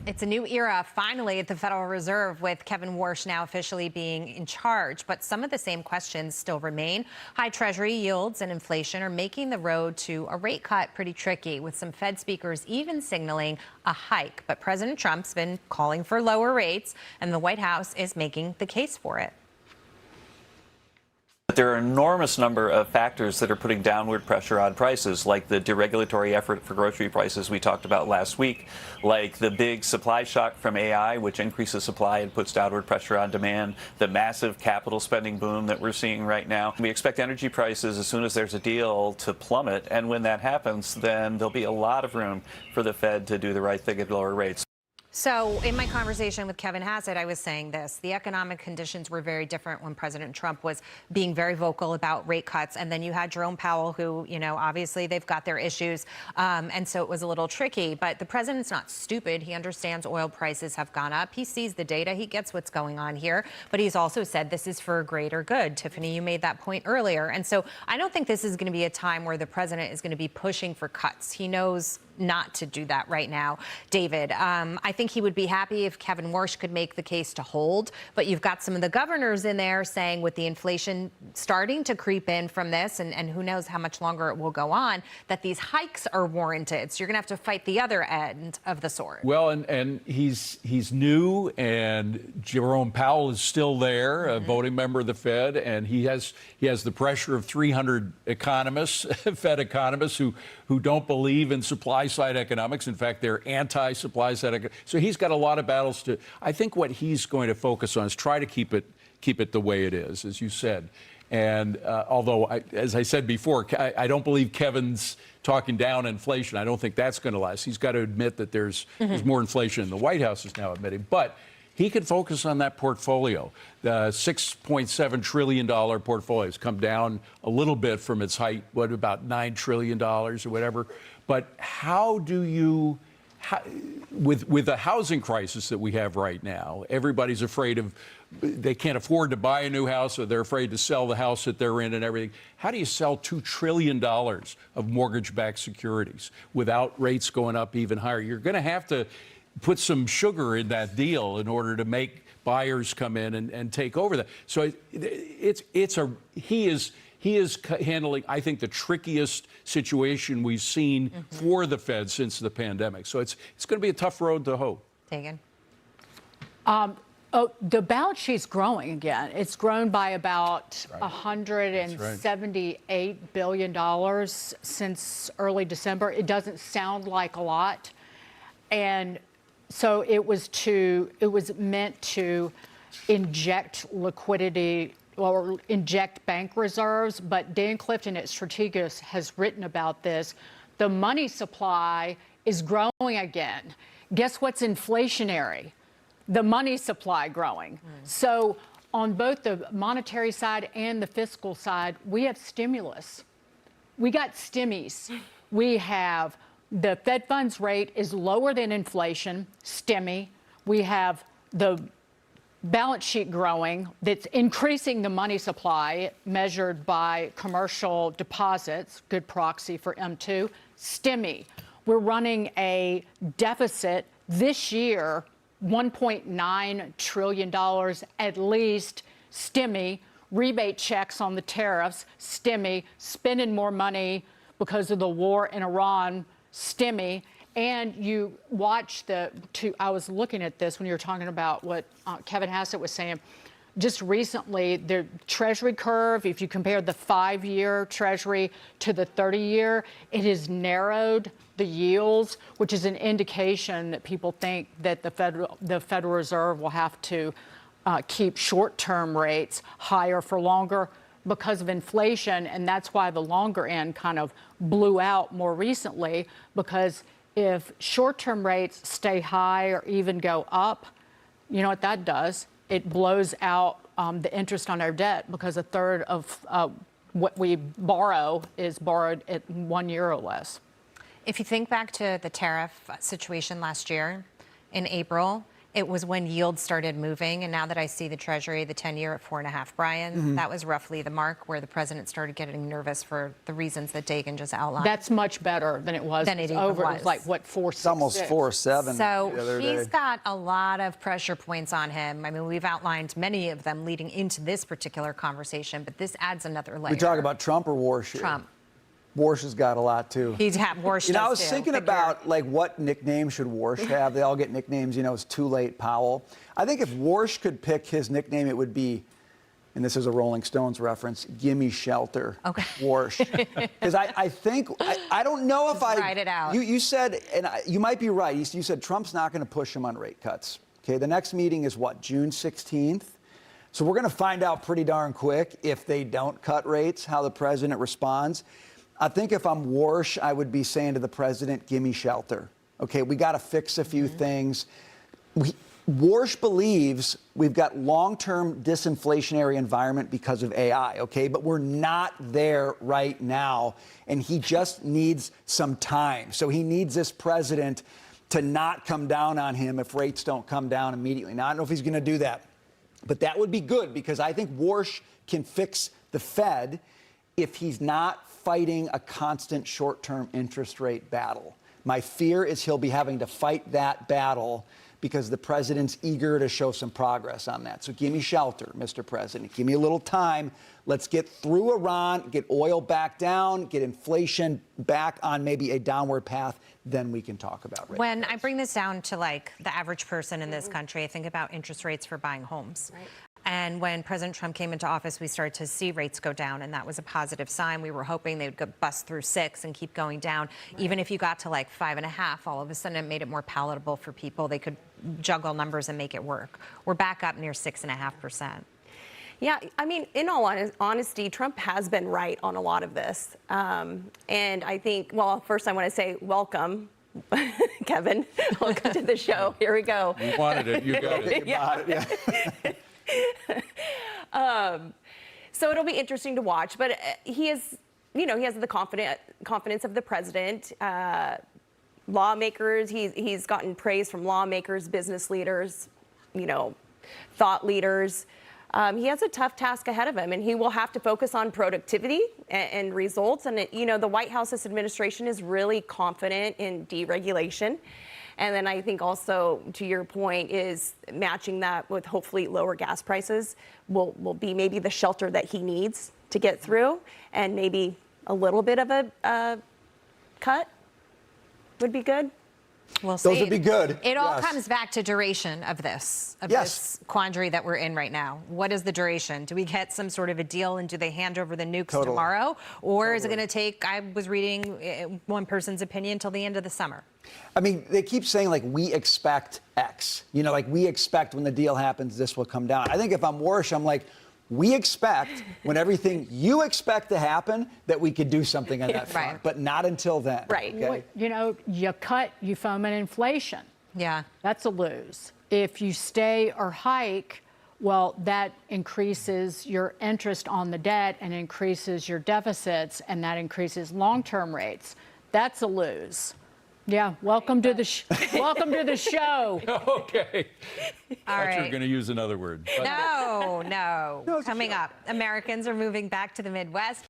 It's a new era, finally, at the Federal Reserve, with Kevin Warsh now officially being in charge. But some of the same questions still remain. High Treasury yields and inflation are making the road to a rate cut pretty tricky, with some Fed speakers even signaling a hike. But President Trump's been calling for lower rates, and the White House is making the case for it. There are an enormous number of factors that are putting downward pressure on prices, like the deregulatory effort for grocery prices we talked about last week, like the big supply shock from AI, which increases supply and puts downward pressure on demand, the massive capital spending boom that we're seeing right now. We expect energy prices, as soon as there's a deal, to plummet. And when that happens, then there'll be a lot of room for the Fed to do the right thing at lower rates. So in my conversation with Kevin Hassett, I was saying this: the economic conditions were very different when President Trump was being very vocal about rate cuts. And then you had Jerome Powell, who, obviously they've got their issues. And so it was a little tricky. But the president's not stupid. He understands oil prices have gone up. He sees the data. He gets what's going on here. But he's also said this is for greater good. Tiffany, you made that point earlier. And so I don't think this is going to be a time where the president is going to be pushing for cuts. He knows not to do that right now. David, I think he would be happy if Kevin Warsh could make the case to hold, but you've got some of the governors in there saying, with the inflation starting to creep in from this, and who knows how much longer it will go on, that these hikes are warranted. So you're gonna have to fight the other end of the sword. Well, and he's new, and Jerome Powell is still there, a voting member of the Fed, and he has the pressure of 300 economists, Fed economists, who don't believe in supply side economics. In fact, they're anti-supply side economics. So he's got a lot of battles to. I think what he's going to focus on is try to keep it the way it is, as you said. And although, as I said before, I don't believe Kevin's talking down inflation. I don't think that's going to last. He's got to admit that there's more inflation than the White House is now admitting. But he can focus on that portfolio. The $6.7 trillion portfolio has come down a little bit from its height, about $9 trillion or whatever. But how do you, with the housing crisis that we have right now, everybody's afraid of, they can't afford to buy a new house, or they're afraid to sell the house that they're in and everything. How do you sell $2 trillion of mortgage-backed securities without rates going up even higher? You're going to have to put some sugar in that deal in order to make buyers come in and take over that. So he is handling, I think, the trickiest situation we've seen for the Fed since the pandemic. So it's going to be a tough road to hoe. Tegan? The balance sheet's growing again. It's grown by about $178 billion since early December. It doesn't sound like a lot. And so it was meant to inject liquidity or inject bank reserves. But Dan Clifton at Strategas has written about this. The money supply is growing again. Guess what's inflationary? The money supply growing. So on both the monetary side and the fiscal side, we have stimulus. We got stimmies. We have the Fed funds rate is lower than inflation, stimmy. We have the balance sheet growing that's increasing the money supply measured by commercial deposits, good proxy for M2, stimmy. We're running a deficit this year, $1.9 trillion at least, stimmy, rebate checks on the tariffs, stimmy, spending more money because of the war in Iran, stimmy. And you watch I was looking at this when you were talking about what Kevin Hassett was saying. Just recently, the Treasury curve, if you compare the 5-year Treasury to the 30-year, it has narrowed the yields, which is an indication that people think that the Federal Reserve will have to keep short-term rates higher for longer because of inflation. And that's why the longer end kind of blew out more recently, because if short-term rates stay high or even go up, you know what that does? It blows out the interest on our debt, because a third of what we borrow is borrowed at 1 year or less. If you think back to the tariff situation last year in April, It was when yields started moving, and now that I see the Treasury, the 10-year at 4.5, Brian, that was roughly the mark where the president started getting nervous for the reasons that Dagan just outlined. That's much better than it was. Than it even It was was. like, what, 4.66? It's almost 4.7 the other So day. he's got a lot of pressure points on him. I mean, we've outlined many of them leading into this particular conversation, but this adds another layer. We talk about Trump or Warsh here? Trump. Warsh has got a lot, too. He's Warsh. I was thinking about, like, what nickname should Warsh have? They all get nicknames, it's too late, Powell. I think if Warsh could pick his nickname, it would be, and this is a Rolling Stones reference, Gimme Shelter. Okay. Warsh. Because I think, I don't know if Just write it out. You said, and you might be right, you said Trump's not going to push him on rate cuts. Okay, the next meeting is what, June 16th? So we're going to find out pretty darn quick if they don't cut rates, how the president responds. I think if I'm Warsh, I would be saying to the president, give me shelter. Okay, we got to fix a few things. Warsh believes we've got long-term disinflationary environment because of AI, okay? But we're not there right now, and he just needs some time. So he needs this president to not come down on him if rates don't come down immediately. Now, I don't know if he's going to do that, but that would be good because I think Warsh can fix the Fed if he's not fighting a constant short-term interest rate battle. My fear is he'll be having to fight that battle because the president's eager to show some progress on that. So give me shelter, Mr. President. Give me a little time. Let's get through Iran, get oil back down, get inflation back on maybe a downward path. Then we can talk about rates. When I bring this down to like the average person in this country, I think about interest rates for buying homes. Right. And when President Trump came into office, we started to see rates go down, and that was a positive sign. We were hoping they would go bust through 6 and keep going down. Right. Even if you got to like 5.5, all of a sudden it made it more palatable for people. They could juggle numbers and make it work. We're back up near 6.5%. Yeah, I mean, in all honesty, Trump has been right on a lot of this. And I think, well, first I want to say welcome, Kevin. Welcome to the show. Here we go. You wanted it. You got it. Yeah. So it'll be interesting to watch. But he is, he has the confidence of the president. Lawmakers, he's gotten praise from lawmakers, business leaders, thought leaders. He has a tough task ahead of him, and he will have to focus on productivity and results. And, the White House, this administration is really confident in deregulation. And then I think also, to your point, is matching that with hopefully lower gas prices will be maybe the shelter that he needs to get through, and maybe a little bit of a cut would be good. We'll see. Those would be good. It all Yes. comes back to duration of this Yes. quandary that we're in right now. What is the duration? Do we get some sort of a deal, and do they hand over the nukes tomorrow? Or is it going to take, I was reading one person's opinion, till the end of the summer? I mean, they keep saying, like, we expect X. Like, we expect when the deal happens, this will come down. I think if I'm Warsh, I'm like, we expect when everything you expect to happen that we could do something on that front, Right. but not until then. Right. Okay? You cut, you foment inflation. Yeah. That's a lose. If you stay or hike, well, that increases your interest on the debt and increases your deficits, and that increases long-term rates. That's a lose. Yeah, welcome to the welcome to the show. Okay. All Thought you were right. going to use another word. But No. Coming up, Americans are moving back to the Midwest.